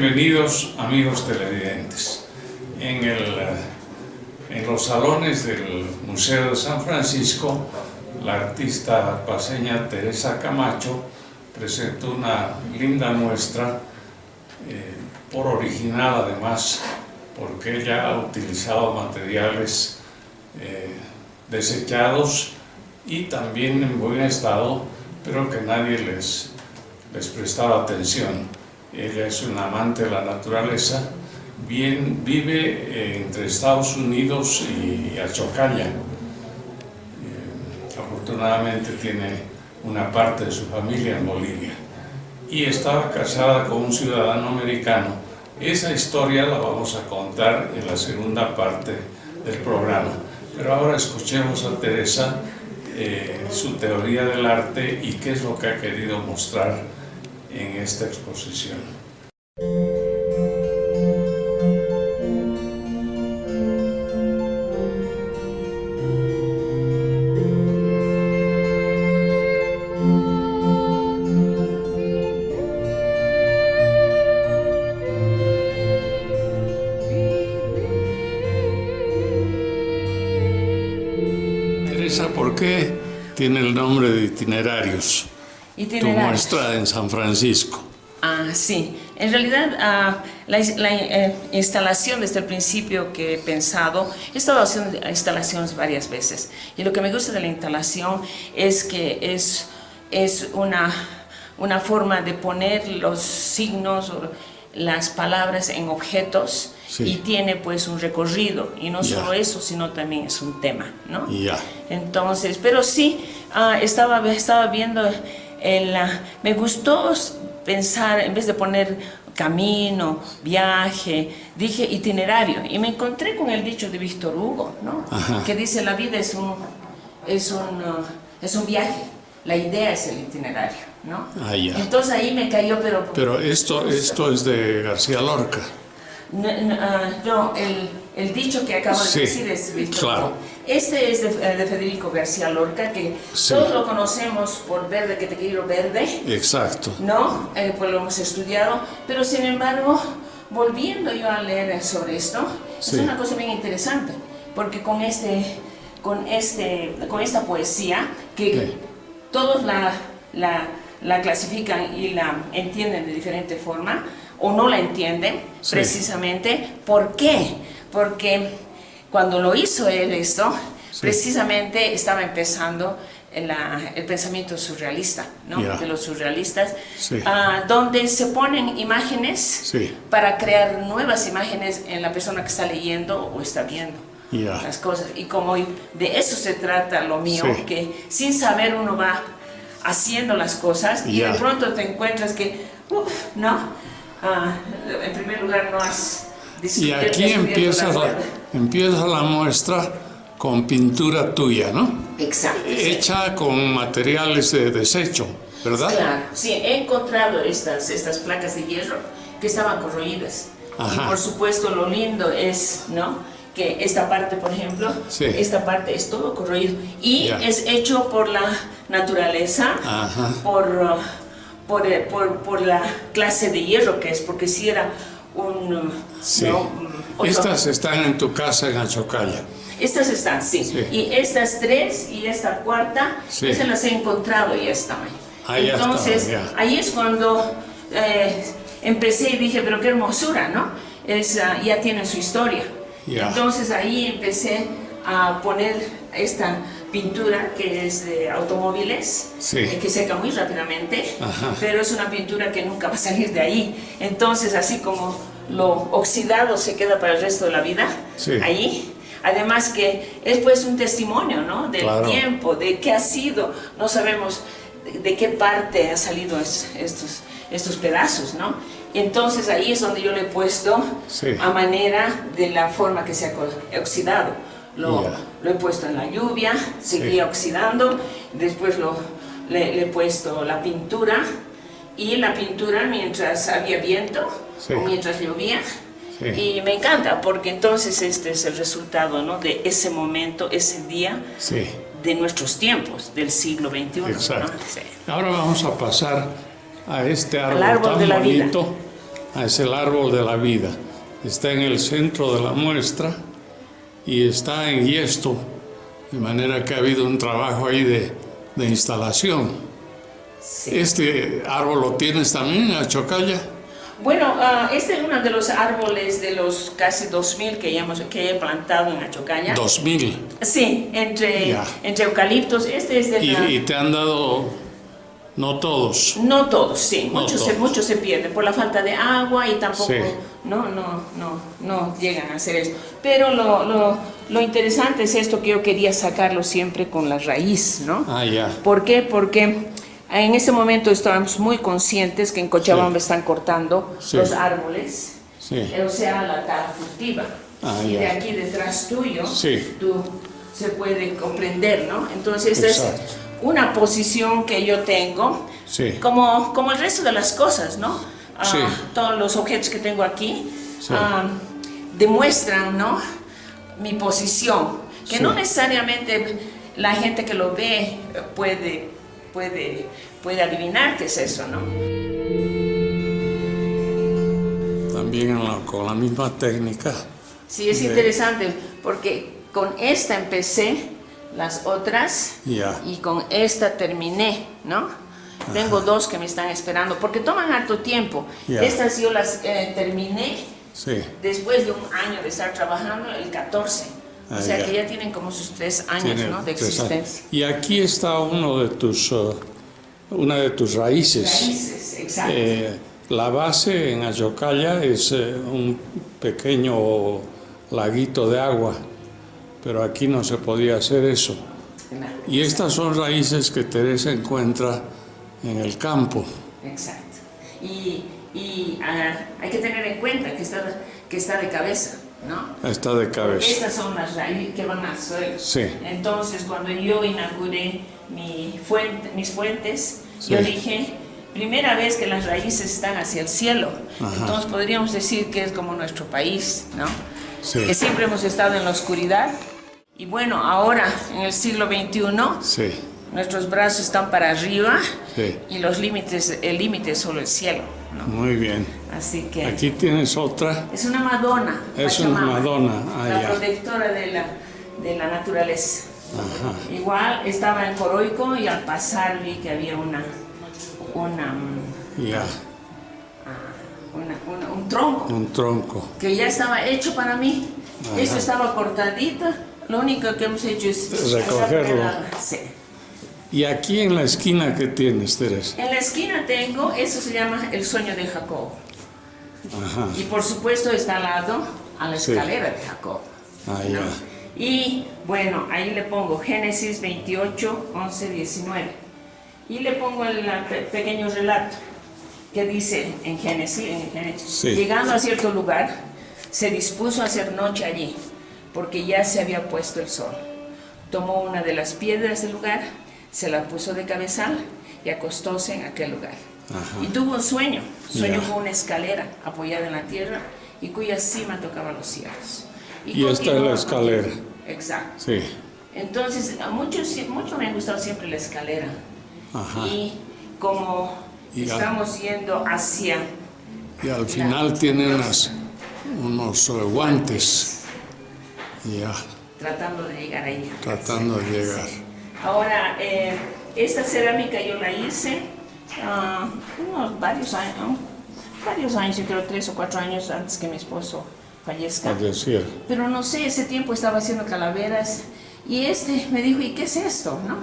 Bienvenidos, amigos televidentes. En los salones del Museo de San Francisco, la artista paceña Teresa Camacho presentó una linda muestra, por original además, porque ella ha utilizado materiales desechados y también en buen estado, pero que nadie les prestaba atención. Ella es una amante de la naturaleza, vive entre Estados Unidos y Achocalla. Afortunadamente tiene una parte de su familia en Bolivia y estaba casada con un ciudadano americano. Esa historia la vamos a contar en la segunda parte del programa, pero ahora escuchemos a Teresa, su teoría del arte y qué es lo que ha querido mostrar en esta exposición. Teresa, ¿por qué tiene el nombre de Itinerarios? Tu muestra en San Francisco. Sí, en realidad la instalación desde el principio que he pensado, he estado haciendo instalaciones varias veces y lo que me gusta de la instalación es que es una forma de poner los signos o las palabras en objetos, sí, y tiene pues un recorrido y no solo eso, sino también es un tema, ¿no? Entonces, pero sí, estaba viendo me gustó pensar, en vez de poner camino, viaje, dije itinerario. Y me encontré con el dicho de Víctor Hugo, ¿no? Que dice, la vida es un viaje, la idea es el itinerario, ¿no? Entonces ahí me cayó, Pero esto es de García Lorca. No, el dicho que acabo de decir es Víctor Hugo. Este es de Federico García Lorca, que todos lo conocemos por Verde que te quiero verde. Exacto. ¿No? Pues lo hemos estudiado, pero sin embargo, volviendo yo a leer sobre esto, es una cosa bien interesante, porque con esta poesía, que todos la clasifican y la entienden de diferente forma, o no la entienden, precisamente. ¿Por qué? Porque cuando lo hizo él esto, precisamente estaba empezando el pensamiento surrealista, ¿no? De los surrealistas, donde se ponen imágenes para crear nuevas imágenes en la persona que está leyendo o está viendo las cosas. Y como de eso se trata lo mío, que sin saber uno va haciendo las cosas y de pronto te encuentras que, ¿no? En primer lugar no has y aquí empieza la muestra con pintura tuya, ¿no? Exacto. Hecha con materiales de desecho, ¿verdad? Claro, sí, he encontrado estas placas de hierro que estaban corroídas. Y por supuesto lo lindo es, ¿no?, que esta parte, por ejemplo, esta parte es todo corroído y es hecho por la naturaleza, por la clase de hierro que es, porque si era estas están en tu casa en Achocalla. Estas están, y estas tres y esta cuarta, esas las he encontrado y ya están. Entonces, ahí es cuando empecé y dije, pero qué hermosura, ¿no? Ya tiene su historia. Entonces ahí empecé a poner esta pintura que es de automóviles, que seca muy rápidamente, pero es una pintura que nunca va a salir de ahí. Entonces, así como lo oxidado se queda para el resto de la vida, ahí. Además que es pues un testimonio, ¿no?, del tiempo, de qué ha sido. No sabemos de qué parte han salido estos pedazos, ¿no? Entonces ahí es donde yo le he puesto a manera de la forma que se ha oxidado. Lo he puesto en la lluvia, seguía oxidando, después le he puesto la pintura, y la pintura mientras había viento o mientras llovía. Y me encanta porque entonces este es el resultado, ¿no?, de ese momento, ese día de nuestros tiempos, del siglo XXI. Exacto. ¿No? Ahora vamos a pasar a este árbol tan bonito Es el árbol de la vida. Está en el centro de la muestra y está en yesto, de manera que ha habido un trabajo ahí de instalación. Sí. ¿Este árbol lo tienes también en Achocalla? Bueno, este es uno de los árboles de los casi 2000 que he plantado en Achocalla. ¿2000? Sí, entre eucaliptos. Este es de ¿Y te han dado...? No todos. No todos, sí. Muchos se pierden por la falta de agua y tampoco no llegan a hacer eso. Pero lo interesante es esto que yo quería sacarlo siempre con la raíz, ¿no? ¿Por qué? Porque en este momento estábamos muy conscientes que en Cochabamba están cortando los árboles, o sea, la tala furtiva. Y de aquí detrás tuyo, se puede comprender, ¿no? Entonces, es una posición que yo tengo, como el resto de las cosas, ¿no? Todos los objetos que tengo aquí demuestran, ¿no?, mi posición, que no necesariamente la gente que lo ve puede adivinar qué es eso, ¿no? También con la misma técnica. Sí, es interesante, porque con esta empecé las otras y con esta terminé, ¿no? Tengo dos que me están esperando, porque toman harto tiempo. Estas yo las terminé después de un año de estar trabajando, el 14. O sea que ya tienen como sus 3 años, ¿no?, de existencia. Y aquí está una de tus raíces. Raíces, exacto. La base en Achocalla es un pequeño laguito de agua, pero aquí no se podía hacer eso. Y estas son raíces que Teresa encuentra en el campo. Exacto. Y hay que tener en cuenta que está de cabeza, ¿no? Está de cabeza. Estas son las raíces que van al suelo. Entonces, cuando yo inauguré mis fuentes, yo dije, primera vez que las raíces están hacia el cielo. Entonces podríamos decir que es como nuestro país, ¿no? Que siempre hemos estado en la oscuridad. Y bueno, ahora en el siglo XXI, nuestros brazos están para arriba y el límite es solo el cielo, ¿no? Muy bien. Así que aquí tienes otra. Es una Madonna. Es una Madonna. La protectora de la naturaleza. Igual estaba en Coroico y al pasar vi que había un tronco. Un tronco. Que ya estaba hecho para mí. Esto estaba cortadito. Lo único que hemos hecho es recogerlo. ¿Y aquí en la esquina qué tienes, Teresa? En la esquina tengo, eso se llama el sueño de Jacob. Y por supuesto está al lado a la escalera de Jacob. Y bueno, ahí le pongo Génesis 28, 11, 19. Y le pongo el pequeño relato que dice en Génesis, llegando a cierto lugar, se dispuso a hacer noche allí, porque ya se había puesto el sol. Tomó una de las piedras del lugar, se la puso de cabezal y acostóse en aquel lugar. Y tuvo un sueño con una escalera apoyada en la tierra y cuya cima tocaba los cielos. Y esta es la escalera. Exacto. Entonces, a muchos me ha gustado siempre la escalera. Y como estamos yendo hacia... Y al final tiene unos guantes. Tratando de llegar ahí. Tratando de llegar. Ahora, esta cerámica yo la hice varios años, yo creo 3 o 4 años antes que mi esposo fallezca. Pero no sé, ese tiempo estaba haciendo calaveras y me dijo, ¿y qué es esto? ¿No?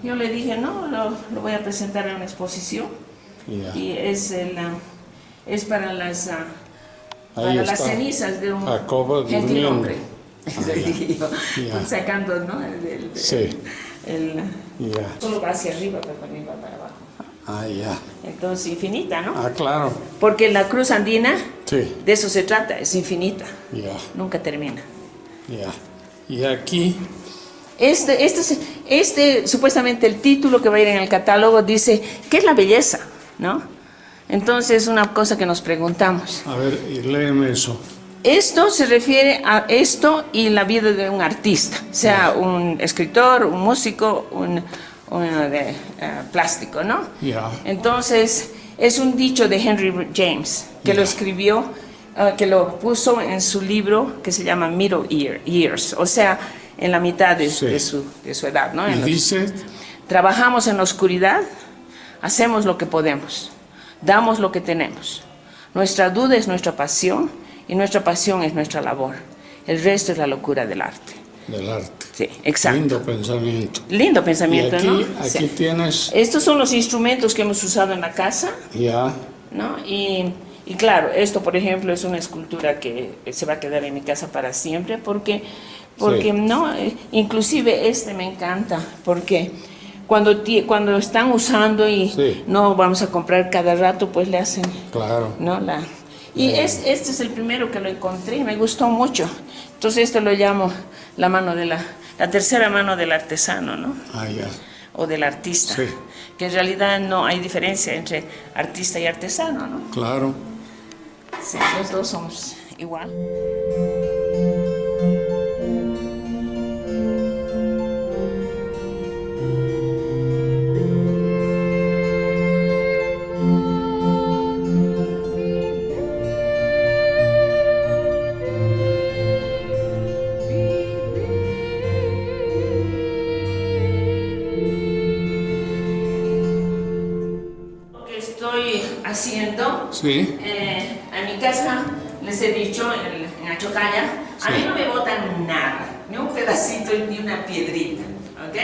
Yo le dije, no, lo voy a presentar en una exposición. Y es para las cenizas de un gentilhombre. Sacando, ¿no? Solo va hacia arriba, pero también va para abajo. Entonces, infinita, ¿no? Claro. Porque la cruz andina, de eso se trata, es infinita. Nunca termina. Y aquí... supuestamente el título que va a ir en el catálogo dice, ¿qué es la belleza? ¿No? Entonces, una cosa que nos preguntamos. A ver, léeme eso. Esto se refiere a esto y la vida de un artista, sea un escritor, un músico, un de plástico, ¿no? Entonces, es un dicho de Henry James que lo escribió, que lo puso en su libro que se llama Middle Years, o sea, en la mitad de su edad, ¿no? Y dice: trabajamos en la oscuridad, hacemos lo que podemos, damos lo que tenemos. Nuestra duda es nuestra pasión y nuestra pasión es nuestra labor. El resto es la locura del arte. Del arte. Sí, exacto. Lindo pensamiento. Lindo pensamiento, y aquí, ¿no? Aquí tienes... Estos son los instrumentos que hemos usado en la casa. Ya. ¿No? Y claro, esto, por ejemplo, es una escultura que se va a quedar en mi casa para siempre, porque no, inclusive este me encanta, porque cuando están usando y no vamos a comprar cada rato, pues le hacen... Claro. ¿No? Este es el primero que lo encontré y me gustó mucho. Entonces esto lo llamo la tercera mano del artesano, ¿no? Ah, ya. O del artista. Sí. Que en realidad no hay diferencia entre artista y artesano, ¿no? Claro. Sí, los dos somos igual. Haciendo, en mi casa les he dicho en Achocalla, a mí no me botan nada, ni un pedacito ni una piedrita, ¿ok?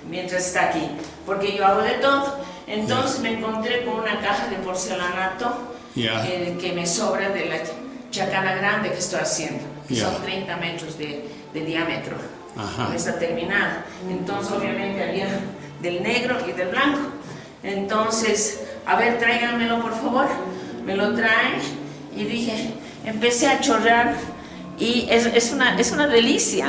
Mientras está aquí, porque yo hago de todo. Entonces me encontré con una caja de porcelanato que me sobra de la chacana grande que estoy haciendo. Son 30 metros de diámetro. No está terminada. Entonces obviamente había del negro y del blanco. Entonces, a ver, tráiganmelo por favor. Me lo traen y dije, empecé a chorrear y es una delicia,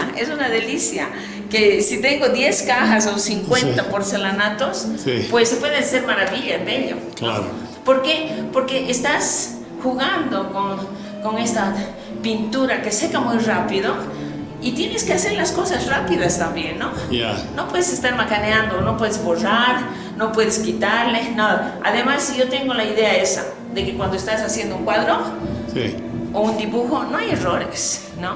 que si tengo 10 cajas o 50 porcelanatos, pues se pueden hacer maravillas, bello. Claro. ¿Por qué? Porque estás jugando con esta pintura que seca muy rápido. Y tienes que hacer las cosas rápidas también, ¿no? No puedes estar macaneando, no puedes borrar, no puedes quitarle, nada. Además, si yo tengo la idea esa, de que cuando estás haciendo un cuadro o un dibujo, no hay errores, ¿no?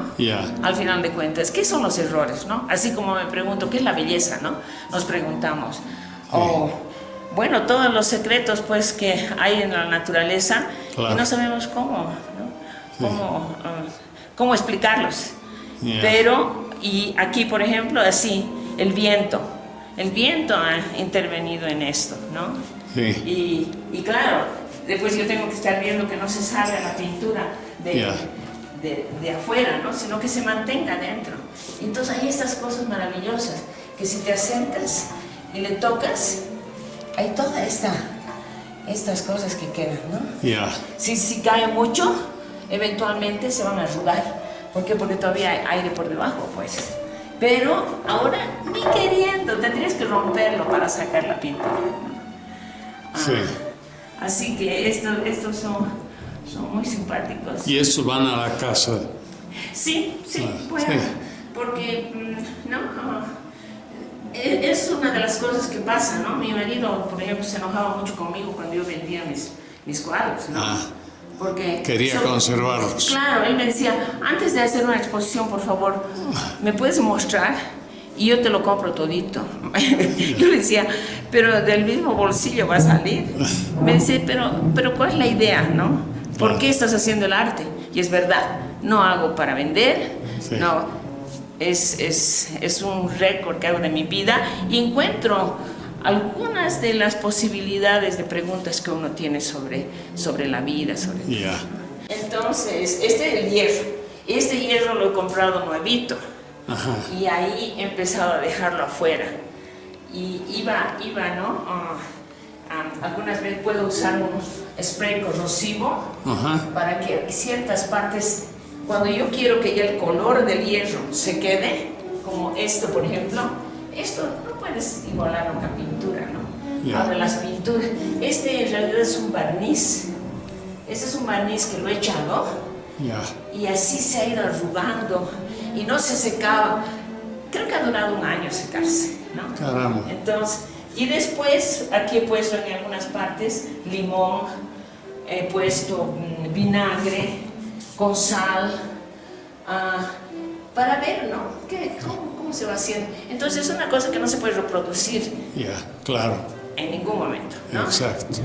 Al final de cuentas, ¿qué son los errores, no? Así como me pregunto, ¿qué es la belleza, no? Nos preguntamos. Bueno, todos los secretos, pues, que hay en la naturaleza, y no sabemos cómo, ¿no? Cómo explicarlos. Pero, y aquí por ejemplo, así, el viento ha intervenido en esto, ¿no? Y claro, después yo tengo que estar viendo que no se salga la pintura de afuera, ¿no? Sino que se mantenga dentro. Entonces hay estas cosas maravillosas, que si te acercas y le tocas, hay todas estas cosas que quedan, ¿no? Si cae mucho, eventualmente se van a arrugar. ¿Por qué? Porque todavía hay aire por debajo, pues. Pero ahora, ni queriendo, tendrías que romperlo para sacar la pintura. Así que estos son muy simpáticos. ¿Y estos van a la casa? Sí, bueno, porque, es una de las cosas que pasa, ¿no? Mi marido, por ejemplo, se enojaba mucho conmigo cuando yo vendía mis cuadros, ¿no? Porque quería conservarlos. Claro, él me decía, antes de hacer una exposición, por favor, ¿me puedes mostrar? Y yo te lo compro todito. Yo le decía, pero del mismo bolsillo va a salir. Me dice, pero ¿cuál es la idea, no? ¿Por qué estás haciendo el arte? Y es verdad, no hago para vender, no, es un récord que hago de mi vida y encuentro algunas de las posibilidades de preguntas que uno tiene sobre la vida, Entonces, este es el hierro. Este hierro lo he comprado nuevito. Y ahí he empezado a dejarlo afuera. Y iba ¿no? Algunas veces puedo usar un spray corrosivo para que ciertas partes, cuando yo quiero que ya el color del hierro se quede, como esto, por ejemplo, esto no puedes igualar a una pintura, ¿no? Ahora las pinturas, este en realidad es un barniz. Este es un barniz que lo he echado y así se ha ido arrugando y no se secaba. Creo que ha durado un año secarse, ¿no? Caramba. Entonces, y después aquí he puesto en algunas partes limón, he puesto vinagre, con sal, para ver, ¿no? ¿Cómo se va haciendo? Entonces es una cosa que no se puede reproducir. Ya, claro. En ningún momento, ¿no? Exacto.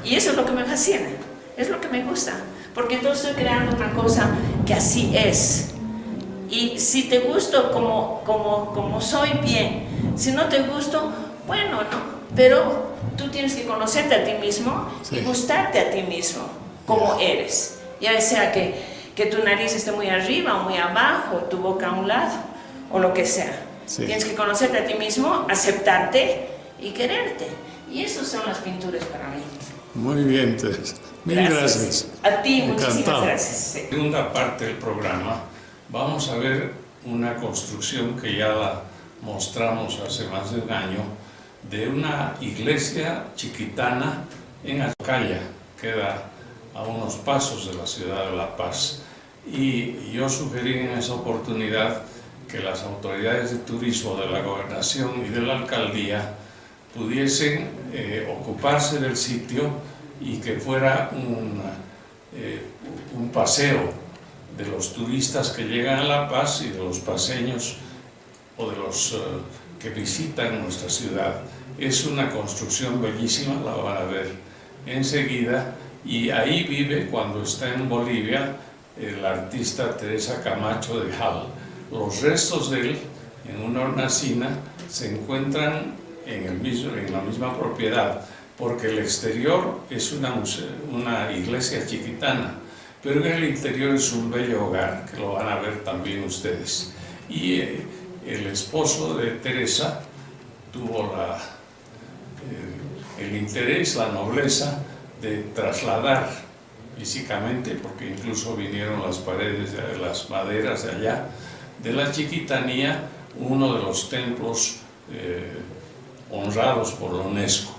Y eso es lo que me fascina, es lo que me gusta, porque entonces estoy creando una cosa que así es. Y si te gusto como soy, bien. Si no te gusto, bueno, no. Pero tú tienes que conocerte a ti mismo y gustarte a ti mismo, como eres. Ya sea que tu nariz esté muy arriba o muy abajo, o tu boca a un lado, o lo que sea. Sí. Tienes que conocerte a ti mismo, aceptarte y quererte. Y esas son las pinturas para mí. Muy bien, Teresa. Mil gracias. A ti, muchísimas gracias. Sí. En la segunda parte del programa vamos a ver una construcción que ya la mostramos hace más de un año, de una iglesia chiquitana en Azcaya, queda a unos pasos de la ciudad de La Paz. Y yo sugerí en esa oportunidad que las autoridades de turismo de la gobernación y de la alcaldía pudiesen ocuparse del sitio y que fuera un paseo de los turistas que llegan a La Paz y de los paseños o de los que visitan nuestra ciudad. Es una construcción bellísima, la van a ver enseguida, y ahí vive, cuando está en Bolivia, el artista Teresa Camacho de Hall. Los restos de él, en una hornacina, se encuentran en la misma propiedad, porque el exterior es una iglesia chiquitana, pero en el interior es un bello hogar, que lo van a ver también ustedes. Y el esposo de Teresa tuvo el interés, la nobleza de trasladar físicamente, porque incluso vinieron las paredes, las maderas de allá, de la Chiquitanía, uno de los templos honrados por la UNESCO.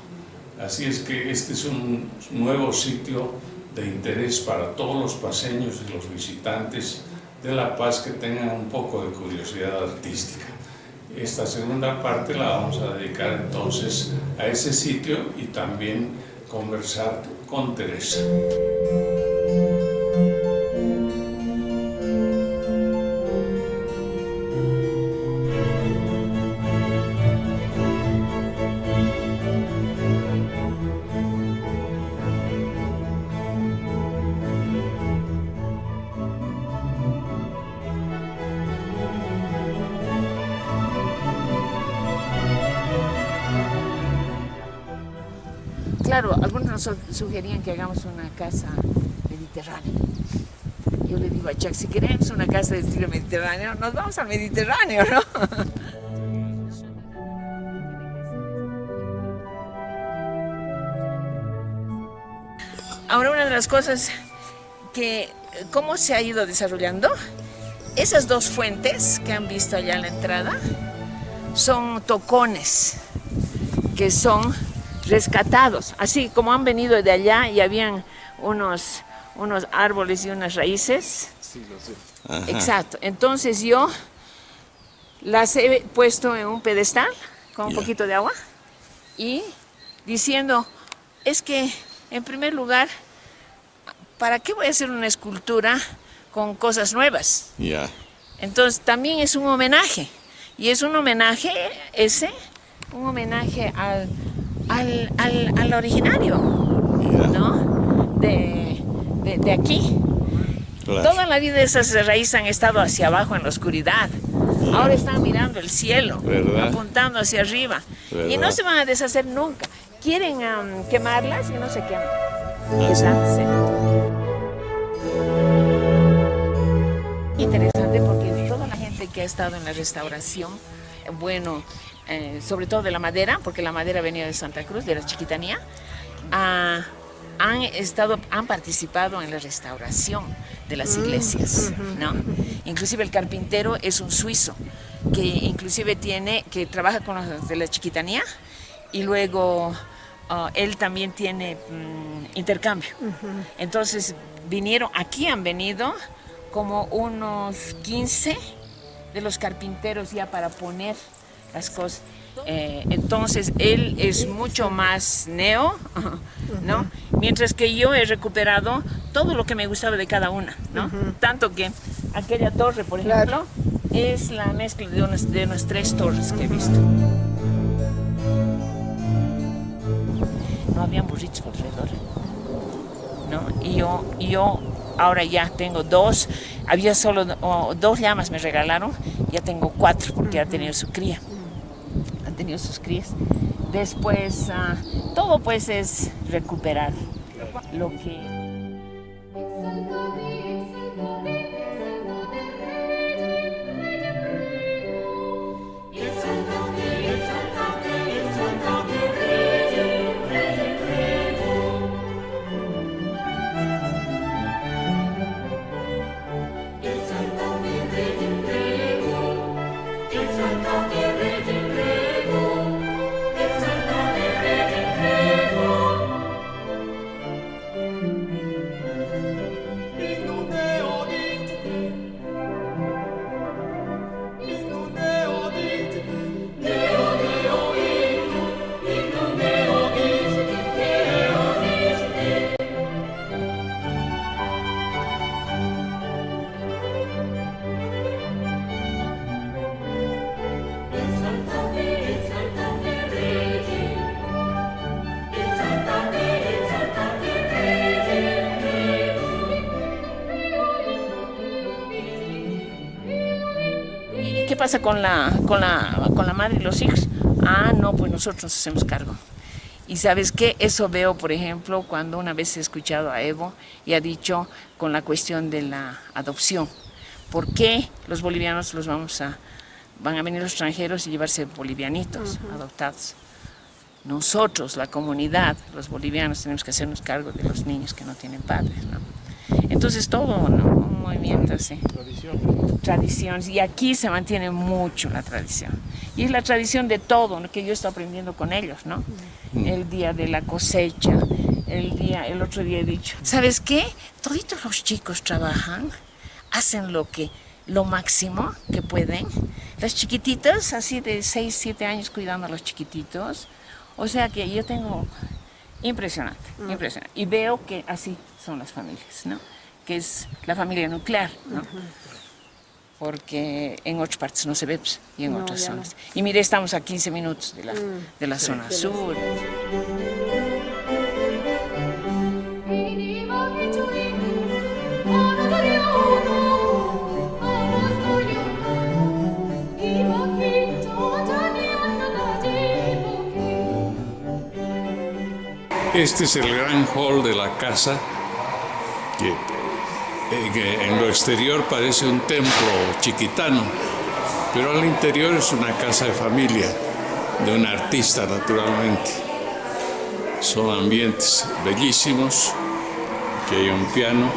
Así es que este es un nuevo sitio de interés para todos los paseños y los visitantes de La Paz que tengan un poco de curiosidad artística. Esta segunda parte la vamos a dedicar entonces a ese sitio y también conversar con Teresa. Claro, algunos nos sugerían que hagamos una casa mediterránea. Yo le digo a Chuck, si queremos una casa de estilo mediterráneo, nos vamos al Mediterráneo, ¿no? Ahora, una de las cosas que, ¿cómo se ha ido desarrollando? Esas dos fuentes que han visto allá en la entrada son tocones, que son rescatados, así como han venido de allá y habían unos árboles y unas raíces. Sí, lo sé. Ajá. Exacto. Entonces yo las he puesto en un pedestal con un poquito de agua y diciendo, es que en primer lugar, ¿para qué voy a hacer una escultura con cosas nuevas? Entonces también es un homenaje, y es un homenaje un homenaje al originario, ¿no? De aquí. Claro. Toda la vida esas raíces han estado hacia abajo en la oscuridad. Ahora están mirando el cielo, ¿verdad? Apuntando hacia arriba. ¿Verdad? Y no se van a deshacer nunca. Quieren quemarlas y no se queman. Sí. Interesante, porque toda la gente que ha estado en la restauración, bueno, sobre todo de la madera, porque la madera venía de Santa Cruz, de la Chiquitanía, han participado en la restauración de las iglesias, ¿no? Inclusive el carpintero es un suizo que inclusive que trabaja con los de la Chiquitanía, y luego él también tiene intercambio. Entonces han venido como unos 15 de los carpinteros ya para poner las cosas. Entonces él es mucho más neo, ¿no? Mientras que yo he recuperado todo lo que me gustaba de cada una, ¿no? Tanto que aquella torre, por ejemplo, es la mezcla de unas 3 torres que he visto. No habían burritos alrededor, ¿no? Y yo ahora ya tengo 2, había solo 2 llamas me regalaron, ya tengo 4 porque ha tenido su cría, han tenido sus crías. Después todo pues es recuperar lo que... ¿Qué pasa con la madre y los hijos? No, pues nosotros nos hacemos cargo. Y ¿sabes qué? Eso veo, por ejemplo, cuando una vez he escuchado a Evo y ha dicho con la cuestión de la adopción. ¿Por qué los bolivianos van a venir los extranjeros y llevarse bolivianitos adoptados? Nosotros, la comunidad, los bolivianos, tenemos que hacernos cargo de los niños que no tienen padres, ¿no? Entonces todo, ¿no? Un movimiento así. Tradiciones. Y aquí se mantiene mucho la tradición. Y es la tradición de todo, ¿no? Que yo estoy aprendiendo con ellos, ¿no? El día de la cosecha, el otro día he dicho, ¿sabes qué? Toditos los chicos trabajan, hacen lo máximo que pueden. Las chiquititas, así de 6, 7 años cuidando a los chiquititos. O sea que yo tengo... Impresionante, impresionante. Y veo que así son las familias, ¿no? Que es la familia nuclear, ¿no? Porque en otras partes no se ve, pues, y en otras zonas. No. Y mire, estamos a 15 minutos de la zona sur. Este es el gran hall de la casa, que en lo exterior parece un templo chiquitano, pero al interior es una casa de familia, de un artista naturalmente. Son ambientes bellísimos, aquí hay un piano.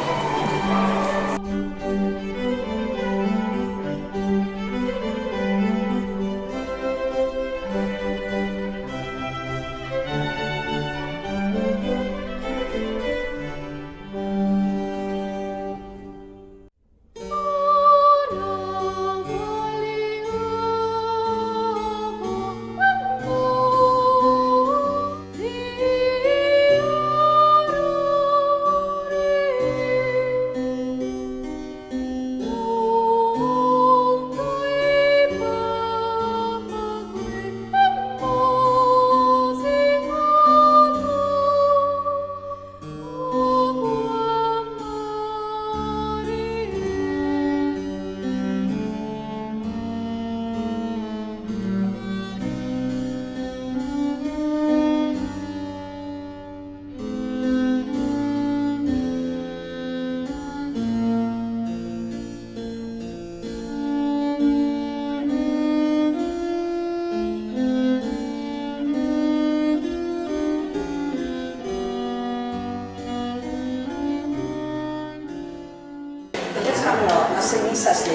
Cenizas de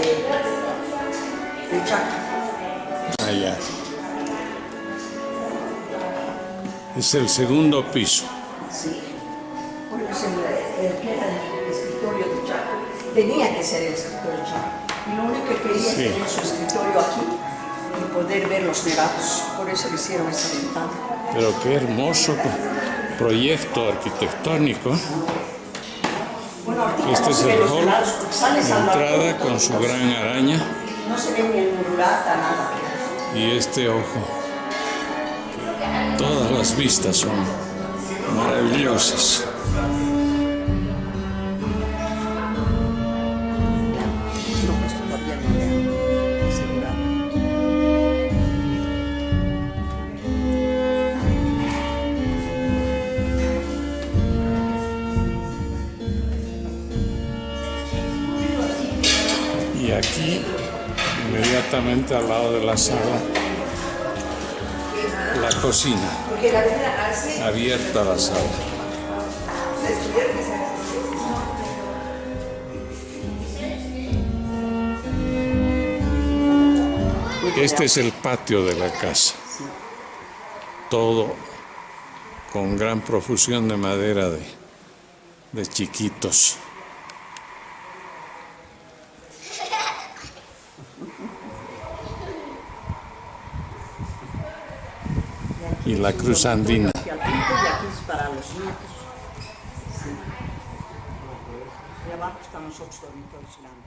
Chaco. Allá. Es el segundo piso. Sí. Bueno, es que era el escritorio de Chaco. Tenía que ser el escritorio de Chaco. Y lo único que quería es tener su escritorio aquí y poder ver los nevados. Por eso le hicieron esa ventana. Pero qué hermoso proyecto arquitectónico. Este es el hall de entrada con su gran araña. No se ve ni el murulata, nada. Y este ojo. Todas las vistas son maravillosas. No, esto todavía no le han asegurado. Y aquí, inmediatamente al lado de la sala, la cocina, abierta la sala. Este es el patio de la casa, todo con gran profusión de madera de chiquitos. Y la cruz andina. Y aquí es para los nietos. Sí. Y abajo están los otros dormitorios grandes.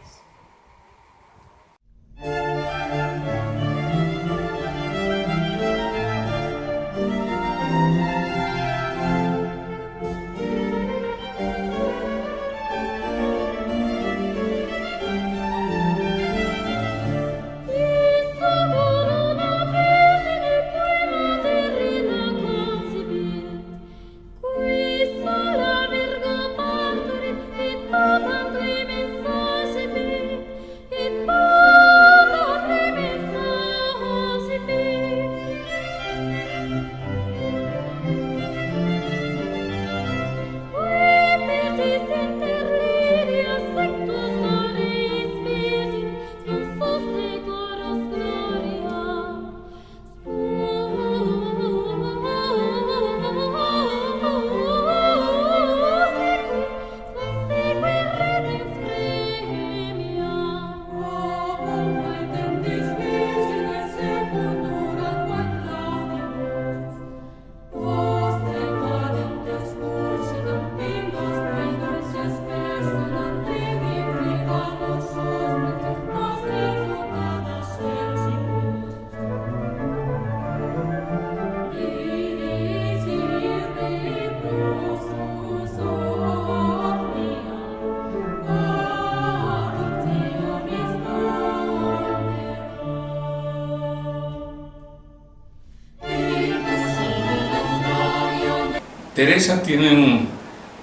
Teresa tiene un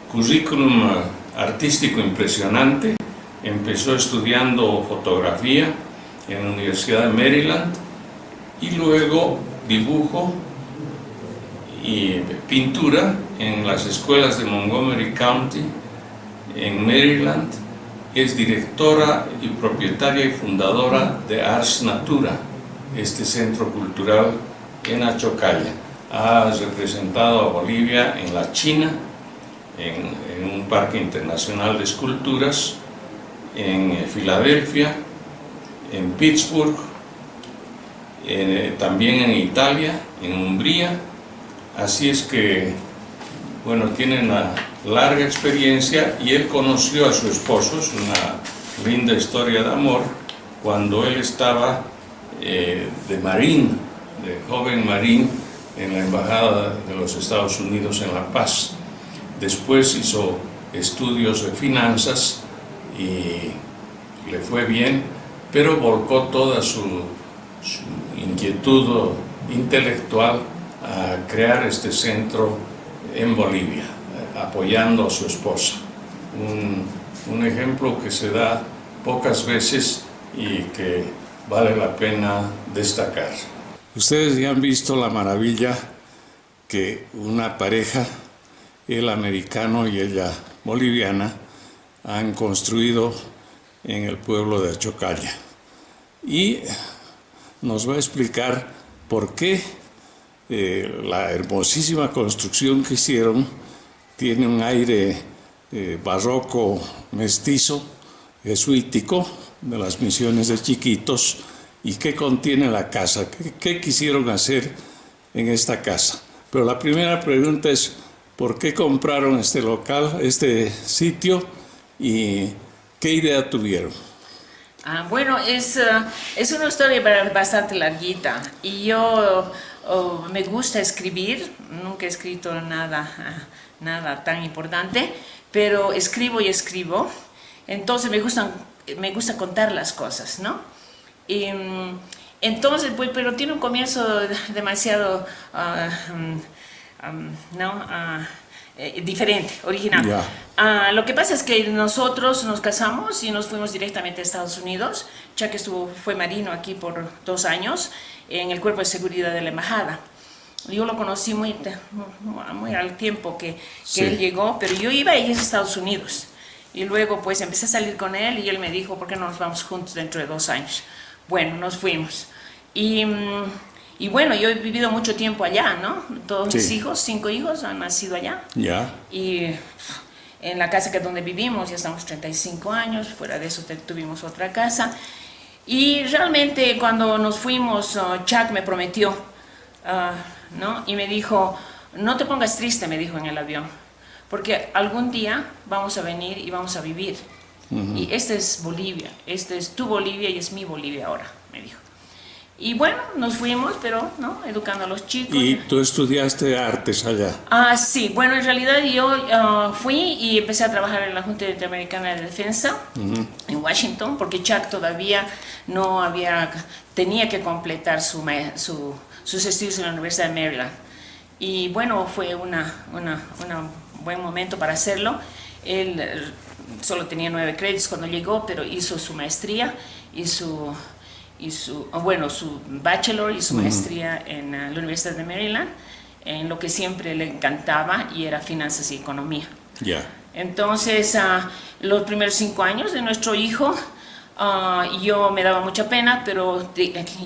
currículum artístico impresionante. Empezó estudiando fotografía en la Universidad de Maryland y luego dibujo y pintura en las escuelas de Montgomery County en Maryland. Es directora y propietaria y fundadora de Ars Natura, este centro cultural en Achocalla. Ha representado a Bolivia en la China, en un parque internacional de esculturas, en Filadelfia, en Pittsburgh, también en Italia, en Hungría. Así es que, bueno, tiene una larga experiencia y él conoció a su esposo, es una linda historia de amor, cuando él estaba de marín, de joven marín, en la Embajada de los Estados Unidos en La Paz. Después hizo estudios de finanzas y le fue bien, pero volcó toda su inquietud intelectual a crear este centro en Bolivia, apoyando a su esposa. Un ejemplo que se da pocas veces y que vale la pena destacar. Ustedes ya han visto la maravilla que una pareja, él americano y ella boliviana, han construido en el pueblo de Achocalla. Y nos va a explicar por qué la hermosísima construcción que hicieron tiene un aire barroco mestizo, jesuítico, de las misiones de Chiquitos, y qué contiene la casa, qué quisieron hacer en esta casa. Pero la primera pregunta es, ¿por qué compraron este local, este sitio, y qué idea tuvieron? Bueno, es una historia bastante larguita, y yo me gusta escribir. Nunca he escrito nada tan importante, pero escribo y escribo. Entonces me gusta contar las cosas, ¿no? Y, entonces, pues, pero tiene un comienzo demasiado diferente, original. Yeah. Lo que pasa es que nosotros nos casamos y nos fuimos directamente a Estados Unidos. Chuck fue marino aquí por 2 años en el cuerpo de seguridad de la embajada. Yo lo conocí muy al tiempo que él llegó, pero yo iba a ir a Estados Unidos. Y luego pues empecé a salir con él y él me dijo, ¿por qué no nos vamos juntos dentro de 2 años? Bueno, nos fuimos. Y bueno, yo he vivido mucho tiempo allá, ¿no? Todos mis hijos, 5 hijos, han nacido allá. Ya. Y en la casa donde vivimos ya estamos 35 años, fuera de eso tuvimos otra casa. Y realmente cuando nos fuimos, Chuck me prometió, ¿no? Y me dijo, no te pongas triste, me dijo en el avión, porque algún día vamos a venir y vamos a vivir. Y esta es Bolivia, esta es tu Bolivia y es mi Bolivia ahora, me dijo. Y bueno, nos fuimos, pero ¿no? Educando a los chicos. ¿Y tú estudiaste artes allá? Sí, bueno, en realidad yo fui y empecé a trabajar en la Junta Interamericana de Defensa en Washington, porque Chuck todavía tenía que completar sus estudios en la Universidad de Maryland. Y bueno, fue un buen momento para hacerlo. Él solo tenía 9 créditos cuando llegó, pero hizo su maestría y su bachelor y su maestría en la Universidad de Maryland, en lo que siempre le encantaba, y era finanzas y economía. Yeah. Entonces, los primeros 5 años de nuestro hijo, yo me daba mucha pena, pero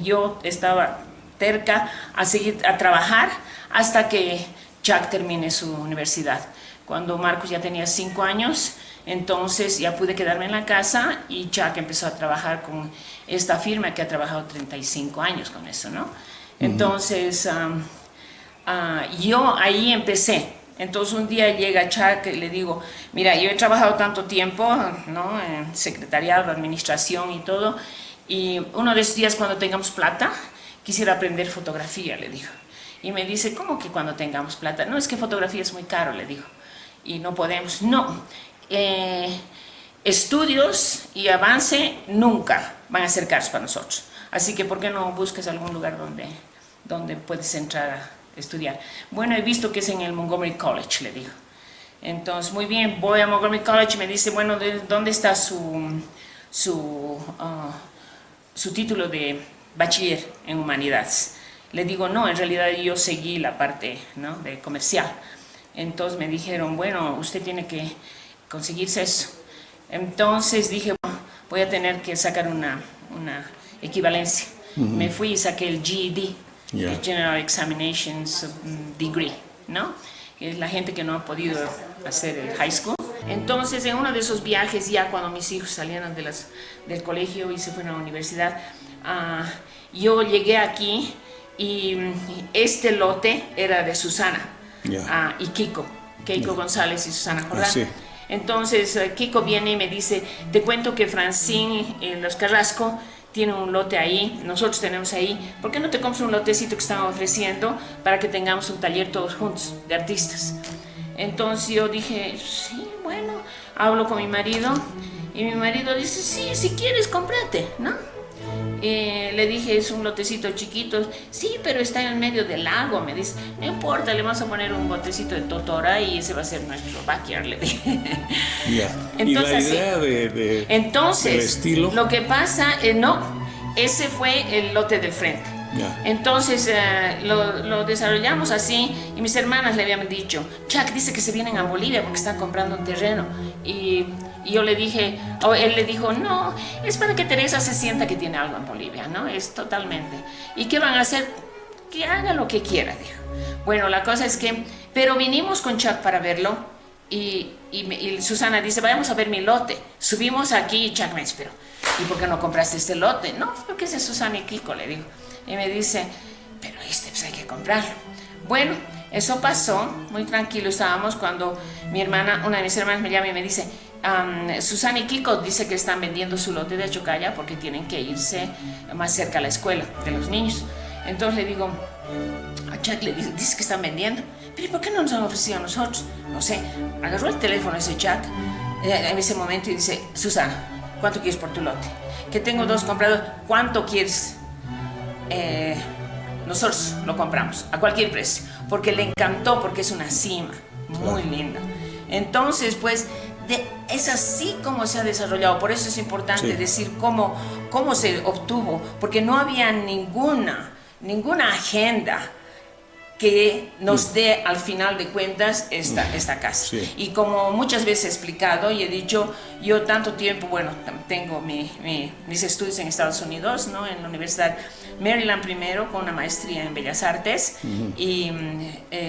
yo estaba terca a seguir a trabajar hasta que Chuck termine su universidad. Cuando Marcos ya tenía 5 años, entonces ya pude quedarme en la casa y Chuck empezó a trabajar con esta firma que ha trabajado 35 años con eso, ¿no? Entonces, yo ahí empecé. Entonces un día llega Chuck y le digo, mira, yo he trabajado tanto tiempo, ¿no? En secretariado, administración y todo, y uno de esos días cuando tengamos plata, quisiera aprender fotografía, le digo. Y me dice, ¿cómo que cuando tengamos plata? No, es que fotografía es muy caro, le digo, y no podemos. No, estudios y avance nunca van a ser caros para nosotros. Así que, ¿por qué no buscas algún lugar donde puedes entrar a estudiar? Bueno, he visto que es en el Montgomery College, le digo. Entonces, muy bien, voy a Montgomery College y me dice, bueno, ¿dónde está su título de bachiller en humanidades? Le digo, no, en realidad yo seguí la parte, ¿no? de comercial. Entonces me dijeron, bueno, usted tiene que conseguirse eso. Entonces dije, bueno, voy a tener que sacar una equivalencia. Me fui y saqué el GED, el General Examinations Degree, ¿no? Es la gente que no ha podido hacer el high school. Entonces, en uno de esos viajes, ya cuando mis hijos salieron del colegio y se fueron a la universidad, yo llegué aquí y este lote era de Susana y Keiko González y Susana Jordán. Sí. Entonces Keiko viene y me dice, te cuento que Francine Los Carrasco tiene un lote ahí, nosotros tenemos ahí, ¿por qué no te compras un lotecito que están ofreciendo para que tengamos un taller todos juntos de artistas? Entonces yo dije, sí, bueno, hablo con mi marido y mi marido dice, sí, si quieres, cómprate, ¿no? Le dije, es un lotecito chiquito. Sí, pero está en el medio del lago, me dice. No importa, le vamos a poner un botecito de totora y ese va a ser nuestro backyard, le dije. Entonces, ¿y la idea entonces, del estilo? Lo que pasa, no, ese fue el lote del frente. Entonces lo desarrollamos así y mis hermanas le habían dicho, Chuck dice que se vienen a Bolivia porque están comprando un terreno, y yo le dije, él le dijo, no, es para que Teresa se sienta que tiene algo en Bolivia, ¿no? Es totalmente. ¿Y qué van a hacer? Que haga lo que quiera, dijo. Bueno, la cosa es que, pero vinimos con Chuck para verlo y Susana dice, vayamos a ver mi lote. Subimos aquí y Chuck me esperó. ¿y por qué no compraste este lote? No, porque ese es Susana y Kiko, le digo. Y me dice, pero pues hay que comprarlo. Bueno, eso pasó, muy tranquilo estábamos cuando una de mis hermanas me llama y me dice, Susana y Kiko dice que están vendiendo su lote de Achocalla porque tienen que irse más cerca a la escuela de los niños. Entonces le digo, a Chuck le dice que están vendiendo, pero ¿por qué no nos han ofrecido a nosotros? No sé, agarró el teléfono ese Chuck en ese momento y dice, Susana, ¿cuánto quieres por tu lote? Que tengo 2 compradores, ¿cuánto quieres? Nosotros lo compramos a cualquier precio, porque le encantó, porque es una cima muy linda. Entonces, pues, es así como se ha desarrollado. Por eso es importante decir cómo se obtuvo, porque no había ninguna agenda que nos dé al final de cuentas esta casa. Sí. Y como muchas veces he explicado y he dicho, yo tanto tiempo, bueno, tengo mis estudios en Estados Unidos, ¿no? En la Universidad Maryland primero, con una maestría en Bellas Artes y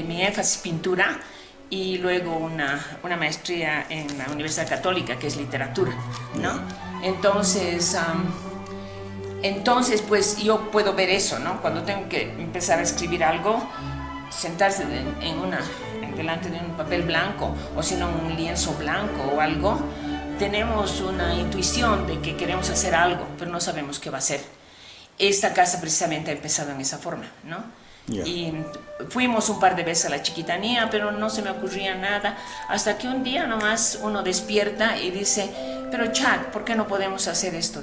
mi énfasis pintura, y luego una maestría en la Universidad Católica, que es literatura, ¿no? Entonces, pues yo puedo ver eso, ¿no? Cuando tengo que empezar a escribir algo, sentarse delante de un papel blanco, o si no un lienzo blanco o algo, tenemos una intuición de que queremos hacer algo, pero no sabemos qué va a ser. Esta casa precisamente ha empezado en esa forma, ¿no? Y fuimos un par de veces a la Chiquitanía, pero no se me ocurría nada, hasta que un día nomás uno despierta y dice, pero Chuck, ¿por qué no podemos hacer esto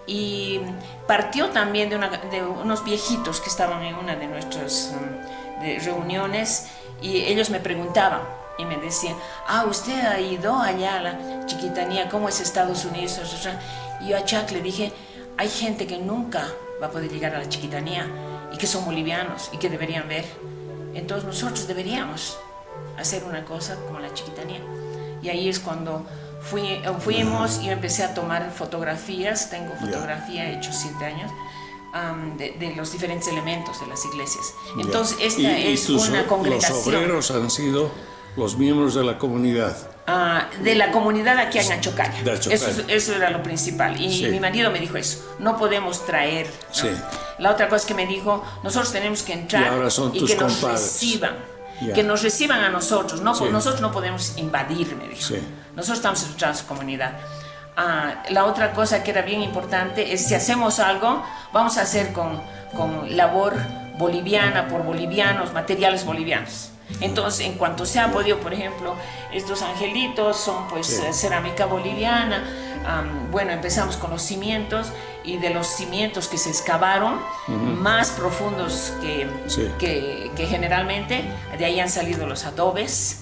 Y partió también de unos viejitos que estaban en una de nuestras reuniones, y ellos me preguntaban y me decían, usted ha ido allá a la Chiquitanía, ¿cómo es Estados Unidos? Y yo a Chuck le dije, hay gente que nunca va a poder llegar a la Chiquitanía y que son bolivianos y que deberían ver. Entonces nosotros deberíamos hacer una cosa como la Chiquitanía. Y ahí es cuando fuimos y yo empecé a tomar fotografías. Tengo fotografía, he hecho 7 años, de los diferentes elementos de las iglesias. Entonces esta es una congregación. Los obreros han sido los miembros de la comunidad. De la comunidad aquí en Achocalla. Eso era lo principal. Y mi marido me dijo eso, no podemos traer, ¿no? Sí. La otra cosa que me dijo, nosotros tenemos que entrar y que nos reciban. Que nos reciban a nosotros, nosotros no podemos invadir, me dijo. Nosotros estamos en nuestra comunidad. La otra cosa que era bien importante es, si hacemos algo, vamos a hacer con labor boliviana, por bolivianos, materiales bolivianos. Entonces, en cuanto se ha podido, por ejemplo, estos angelitos son pues cerámica boliviana. Bueno, empezamos con los cimientos, y de los cimientos que se excavaron, más profundos que generalmente, de ahí han salido los adobes,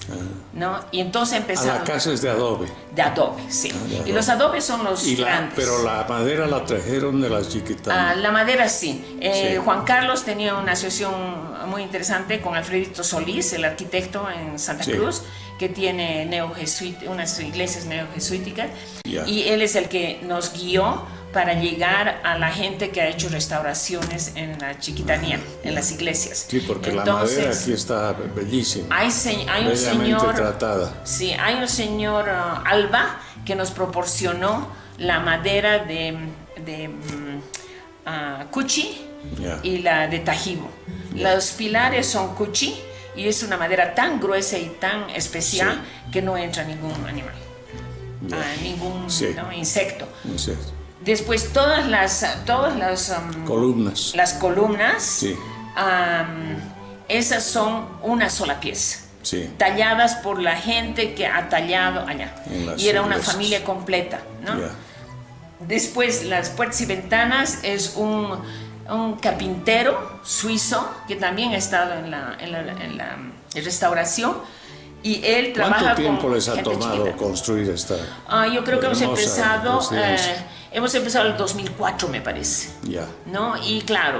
¿no? Y entonces empezamos... La casa es de adobe. De adobe, sí. Y los adobes son los grandes. Pero la madera la trajeron de las Chiquitanías. La madera sí. Juan Carlos tenía una asociación muy interesante con Alfredito Solís, el arquitecto en Santa Cruz, que tiene unas iglesias neojesuíticas, y él es el que nos guió para llegar a la gente que ha hecho restauraciones en la Chiquitanía, en las iglesias. Sí, porque la madera aquí está bellísima. Hay un señor tratada. Sí, hay un señor Alba que nos proporcionó la madera de Cuchi y la de Tajibo. Los pilares son Cuchi, y es una madera tan gruesa y tan especial que no entra ningún animal, ningún insecto. Después todas las columnas. Las columnas, esas son una sola pieza, talladas por la gente que ha tallado allá. Y era una familia completa, ¿no? Después las puertas y ventanas es un carpintero suizo que también ha estado en la restauración, y él trabaja. ¿Cuánto tiempo les ha tomado construir esta? Yo creo que hemos empezado en el 2004, me parece. ¿No? Y claro,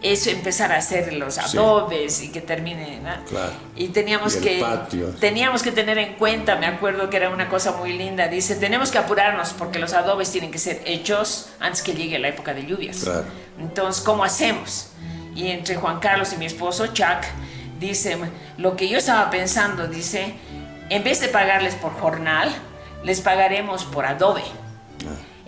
es empezar a hacer los adobes y que termine, ¿no? Claro. Y teníamos que tener en cuenta, me acuerdo que era una cosa muy linda, dice, tenemos que apurarnos porque los adobes tienen que ser hechos antes que llegue la época de lluvias. Claro. Entonces, ¿cómo hacemos? Y entre Juan Carlos y mi esposo Chuck, dice, lo que yo estaba pensando, dice, en vez de pagarles por jornal, les pagaremos por adobe.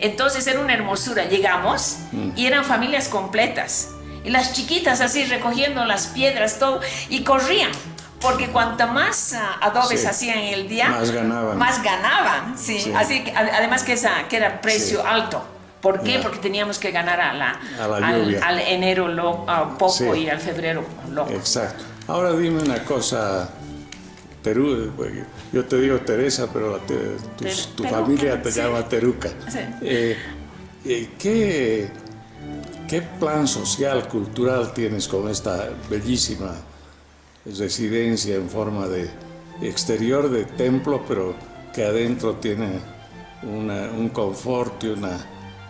Entonces era una hermosura. Llegamos y eran familias completas. Y las chiquitas así recogiendo las piedras, todo, y corrían. Porque cuanta más adobes hacían en el día, más ganaban. Sí. Así que, además que era precio alto. ¿Por qué? Porque teníamos que ganar al enero poco y al febrero loco. Exacto. Ahora dime una cosa, Perú, yo te digo Teresa, pero tu familia te llama Teruca. Sí. ¿Qué plan social, cultural tienes con esta bellísima residencia en forma de exterior de templo, pero que adentro tiene un confort y una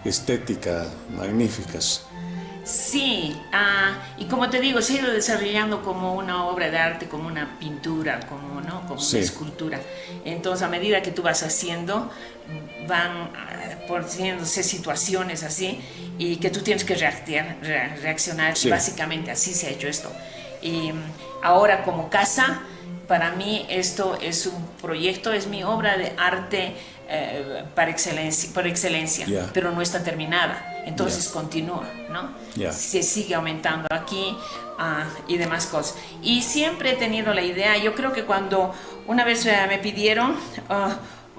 estética magníficas? Sí, y como te digo, se ha ido desarrollando como una obra de arte, como una pintura, como una escultura. Entonces, a medida que tú vas haciendo, van poniéndose situaciones así y que tú tienes que reaccionar. Sí. Básicamente así se ha hecho esto. Y ahora como casa, para mí esto es un proyecto, es mi obra de arte por excelencia, pero no está terminada. Entonces continúa, ¿no? Se sigue aumentando aquí y demás cosas. Y siempre he tenido la idea, yo creo que cuando una vez me pidieron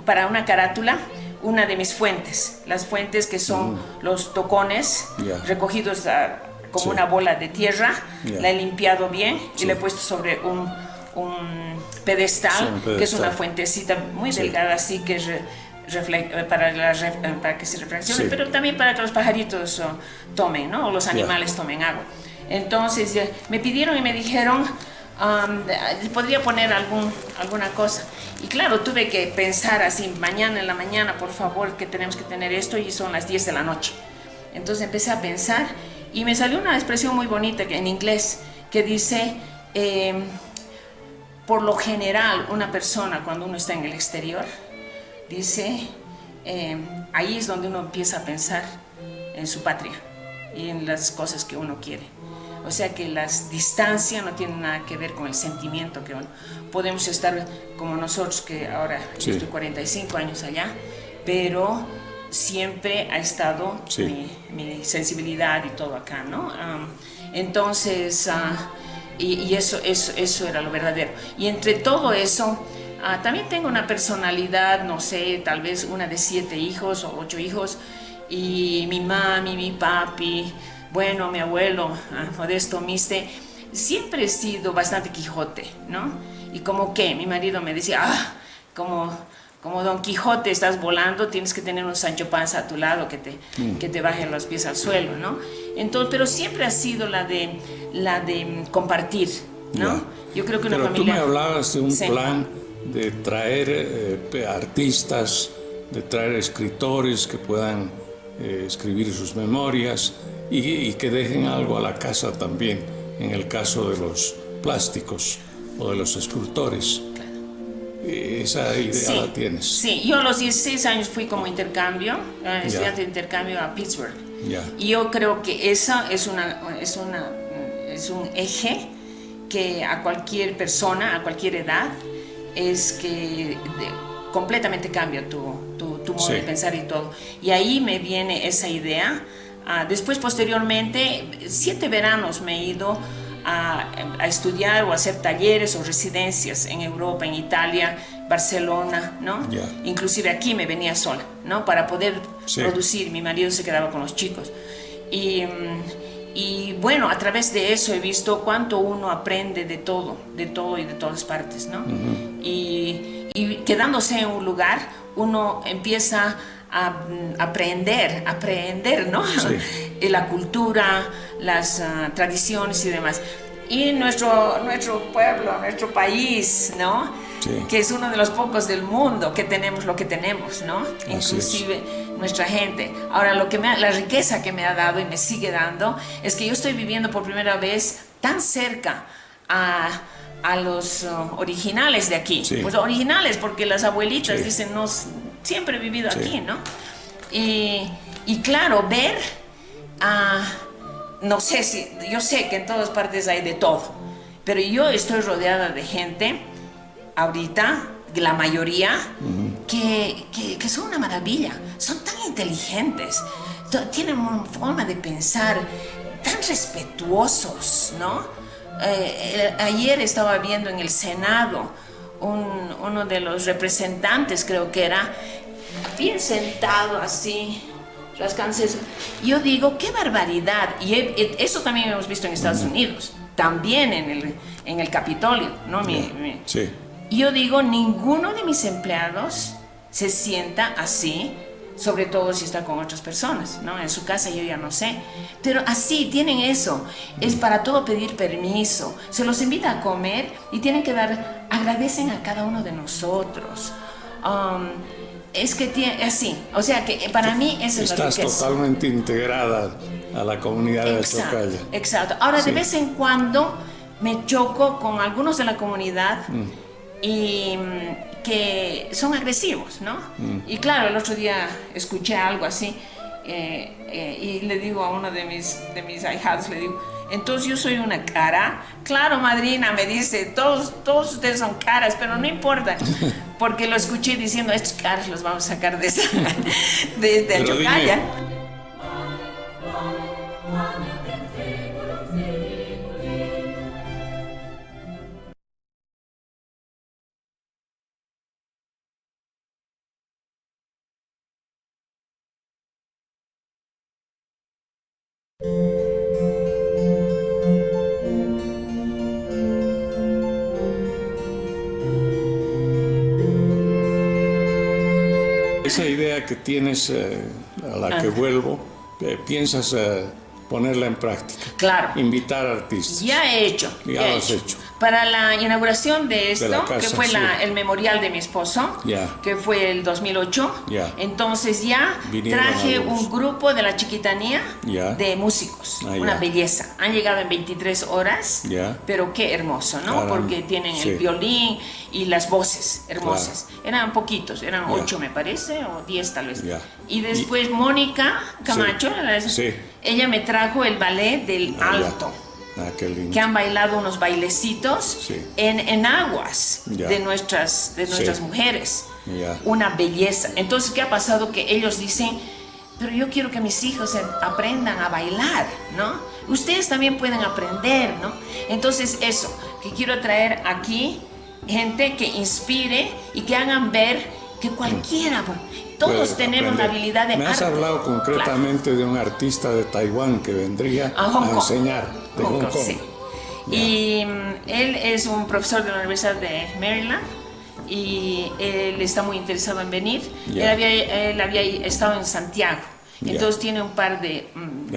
para una carátula, una de mis fuentes, las fuentes que son los tocones recogidos como una bola de tierra, la he limpiado bien y la he puesto sobre un pedestal, que es una fuentecita muy delgada, así que para que se reflexione, pero también para que los pajaritos tomen, ¿no? O los animales tomen agua. Entonces me pidieron y me dijeron, podría poner alguna cosa. Y claro, tuve que pensar así, mañana en la mañana, por favor, que tenemos que tener esto, y son las 10 de la noche. Entonces empecé a pensar y me salió una expresión muy bonita en inglés que dice, por lo general, una persona cuando uno está en el exterior, dice, ahí es donde uno empieza a pensar en su patria y en las cosas que uno quiere. O sea que las distancias no tienen nada que ver con el sentimiento que uno. Podemos estar como nosotros, que ahora estoy 45 años allá, pero siempre ha estado mi sensibilidad y todo acá, ¿no? Entonces, y eso era lo verdadero. Y entre todo eso, también tengo una personalidad, no sé, tal vez una de 7 hijos o 8 hijos, y mi mami, mi papi, bueno, mi abuelo, Modesto Miste, siempre he sido bastante Quijote, ¿no? Y como que mi marido me decía, como Don Quijote estás volando, tienes que tener un Sancho Panza a tu lado que te baje los pies al suelo, ¿no? Entonces, pero siempre ha sido la de compartir, ¿no? Yo creo que una familia... Pero tú me hablabas de un plan de traer artistas, de traer escritores que puedan escribir sus memorias y que dejen algo a la casa también, en el caso de los plásticos o de los escultores. Esa idea la tienes. Sí, yo a los 16 años fui como intercambio, estudiante de intercambio a Pittsburgh. Y yo creo que esa es un eje que a cualquier persona, a cualquier edad, es que completamente cambia tu modo de pensar y todo. Y ahí me viene esa idea. Después, posteriormente, 7 veranos me he ido a estudiar o a hacer talleres o residencias en Europa, en Italia, Barcelona, ¿no? Inclusive aquí me venía sola, ¿no? Para poder producir. Mi marido se quedaba con los chicos. Y bueno, a través de eso he visto cuánto uno aprende de todo y de todas partes, ¿no? Y quedándose en un lugar, uno empieza a aprender, ¿no? La cultura, las tradiciones y demás. Y nuestro pueblo, nuestro país, ¿no? Que es uno de los pocos del mundo que tenemos lo que tenemos, ¿no? Inclusive nuestra gente. Ahora, la riqueza que me ha dado y me sigue dando es que yo estoy viviendo por primera vez tan cerca a los originales de aquí. Pues originales, porque las abuelitas dicen, no, siempre he vivido aquí, ¿no? Y claro, ver, no sé yo sé que en todas partes hay de todo, pero yo estoy rodeada de gente, ahorita, la mayoría, que son una maravilla, son tan inteligentes, tienen una forma de pensar tan respetuosos, ¿no? Ayer estaba viendo en el Senado uno de los representantes, creo que era, bien sentado así, rascándose. Yo digo, qué barbaridad. Y eso también hemos visto en Estados Unidos, también en el Capitolio, ¿no? Sí. Yo digo, ninguno de mis empleados se sienta así, sobre todo si está con otras personas, ¿no? En su casa yo ya no sé, pero así tienen eso, es para todo pedir permiso, se los invita a comer y tienen que agradecen a cada uno de nosotros. Es que tiene así, o sea que para mí eso es lo que es. Estás totalmente integrada a la comunidad de Chocalla. Exacto. Ahora de vez en cuando me choco con algunos de la comunidad y que son agresivos, ¿no? Y claro, el otro día escuché algo así y le digo a uno de mis ahijados, le digo, entonces yo soy una cara. Claro, madrina, me dice, todos ustedes son caras, pero no importa, porque lo escuché diciendo, estos caras los vamos a sacar desde Chocalla. Esa idea que tienes, a la que vuelvo, piensas ponerla en práctica. Claro. Invitar artistas. Ya he hecho. Ya lo has hecho. Para la inauguración de esto, la casa, que fue sí. el memorial de mi esposo, que fue el 2008, entonces ya traje un grupo de la Chiquitanía de músicos, una belleza. Han llegado en 23 horas, pero qué hermoso, ¿no? Caramba. Porque tienen el violín y las voces hermosas. Claro. Eran poquitos, eran 8 me parece, o 10 tal vez. Y después Mónica Camacho, ella me trajo el ballet del alto. Qué lindo. Que han bailado unos bailecitos en aguas de nuestras mujeres. Una belleza. Entonces, ¿qué ha pasado? Que ellos dicen, pero yo quiero que mis hijos aprendan a bailar, ¿no? Ustedes también pueden aprender, ¿no? Entonces, eso, que quiero traer aquí gente que inspire y que hagan ver que cualquiera, todos tenemos la habilidad de arte. Me has hablado concretamente de un artista de Taiwán que vendría a enseñar. De Hong Kong. Sí. Y él es un profesor de la Universidad de Maryland y él está muy interesado en venir. Él había estado en Santiago, entonces tiene un par de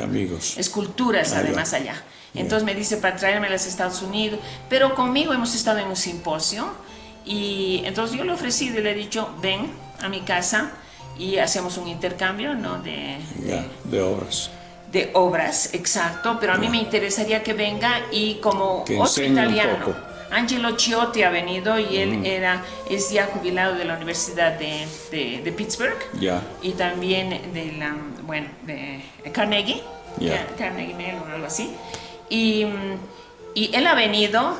amigos, esculturas además allá. Entonces me dice para traerme a los Estados Unidos, pero conmigo hemos estado en un simposio y entonces yo le ofrecí y le he dicho, ven a mi casa y hacemos un intercambio, ¿no? de obras. De obras, exacto, pero a mí me interesaría que venga y como que otro italiano, Angelo Ciotti ha venido y él es ya jubilado de la Universidad de Pittsburgh y también de Carnegie, Carnegie Mellon o algo así, y él ha venido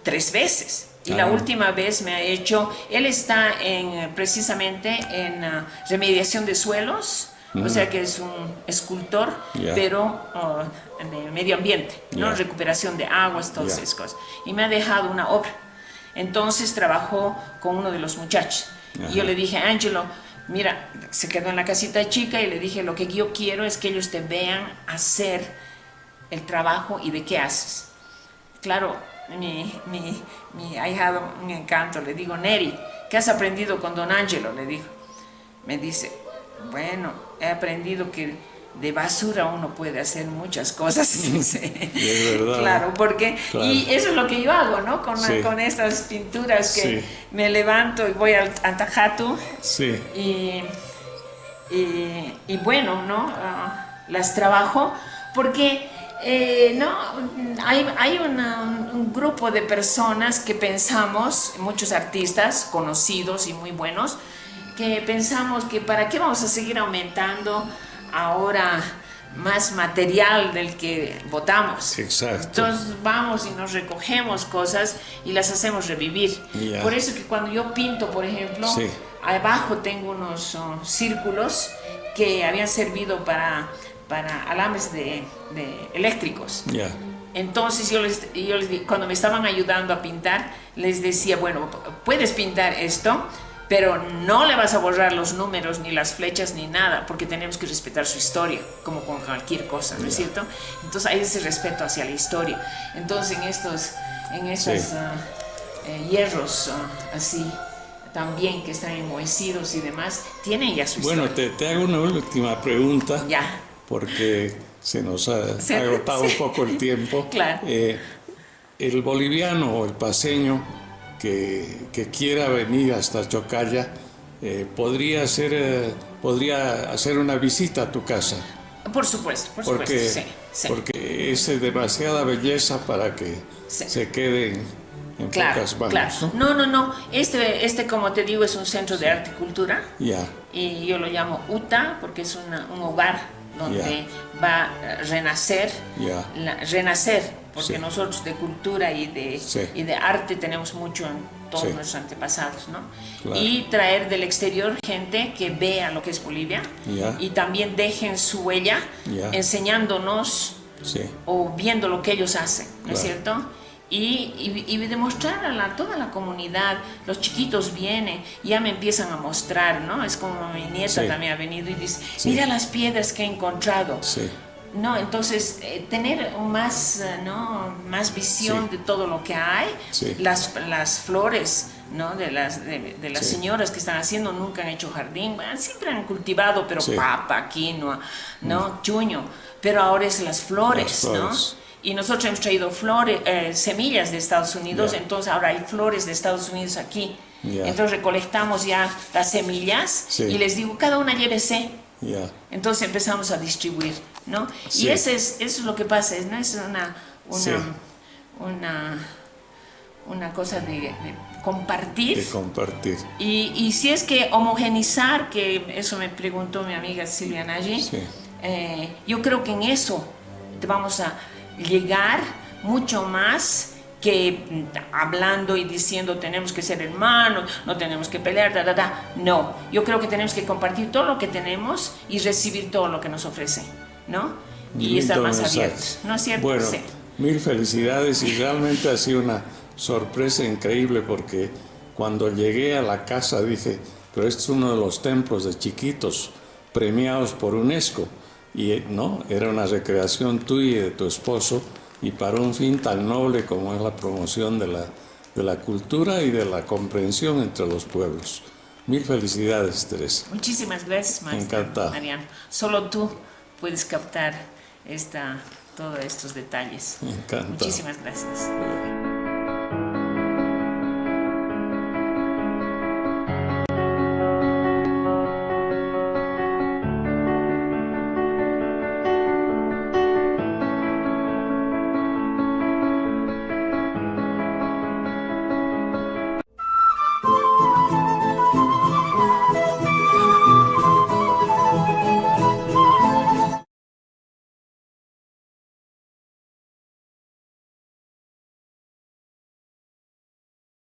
3 veces. Y la última vez me ha hecho, él está precisamente en remediación de suelos. O sea que es un escultor, pero de medio ambiente, ¿no? Recuperación de aguas, todas esas cosas. Y me ha dejado una obra. Entonces trabajó con uno de los muchachos. Y yo le dije, Angelo, mira, se quedó en la casita chica y le dije, lo que yo quiero es que ellos te vean hacer el trabajo y de qué haces. Claro, mi ahijado, un encanto, le digo, Neri, ¿qué has aprendido con don Angelo? Le digo. Me dice, bueno, he aprendido que de basura uno puede hacer muchas cosas. Es verdad. Claro, porque y eso es lo que yo hago, ¿no? Con estas pinturas que me levanto y voy al Antajatu y bueno, ¿no? Las trabajo porque no, hay un grupo de personas que pensamos, muchos artistas conocidos y muy buenos, que pensamos que para qué vamos a seguir aumentando ahora más material del que botamos. Exacto. Entonces vamos y nos recogemos cosas y las hacemos revivir. Por eso que cuando yo pinto, por ejemplo, abajo tengo unos círculos que habían servido para alambres de eléctricos. Yeah. Entonces yo les cuando me estaban ayudando a pintar, les decía, bueno, puedes pintar esto, pero no le vas a borrar los números, ni las flechas, ni nada, porque tenemos que respetar su historia, como con cualquier cosa, ¿no es cierto? Entonces hay ese respeto hacia la historia. Entonces en estos hierros así, también que están enmohecidos y demás, tienen ya su historia. Bueno, te hago una última pregunta, ya, porque se nos ha agotado un poco el tiempo. Claro. El boliviano o el paseño que quiera venir hasta Chocalla podría hacer una visita a tu casa. Por supuesto, sí. Porque es demasiada belleza para que se quede en pocas manos. Claro. No. Este, como te digo, es un centro de arte y cultura. Yeah. Y yo lo llamo UTA porque es un hogar donde va a renacer, porque nosotros de cultura y de arte tenemos mucho en todos nuestros antepasados, ¿no? Claro. Y traer del exterior gente que vea lo que es Bolivia y también dejen su huella enseñándonos o viendo lo que ellos hacen, ¿no es cierto? Y demostrar a toda la comunidad. Los chiquitos vienen y ya me empiezan a mostrar, ¿no? Es como mi nieta también ha venido y dice, mira las piedras que he encontrado. No, entonces tener más visión de todo lo que hay, las flores, ¿no? de las señoras que están haciendo, nunca han hecho jardín, siempre han cultivado, pero papa, quinoa, ¿no? Chuño, pero ahora es las flores. ¿No? Y nosotros hemos traído semillas de Estados Unidos, entonces ahora hay flores de Estados Unidos aquí. Entonces recolectamos ya las semillas y les digo, cada una llévese. Entonces empezamos a distribuir, ¿no? Y eso es lo que pasa, ¿no? Es una cosa de compartir. De compartir. Y si es que homogenizar, que eso me preguntó mi amiga Silvia Nagy, yo creo que en eso te vamos a llegar mucho más que hablando y diciendo tenemos que ser hermanos, no tenemos que pelear, No, yo creo que tenemos que compartir todo lo que tenemos y recibir todo lo que nos ofrece, ¿no? Y estar más abiertos, ¿no es cierto? Bueno, mil felicidades y realmente ha sido una sorpresa increíble porque cuando llegué a la casa dije, pero este es uno de los templos de chiquitos premiados por UNESCO y no, era una recreación tuya y de tu esposo y para un fin tan noble como es la promoción de la cultura y de la comprensión entre los pueblos. Mil felicidades, Teresa. Muchísimas gracias, maestra. Encantado. Mariano. Solo tú puedes captar todos estos detalles. Encantado. Muchísimas gracias.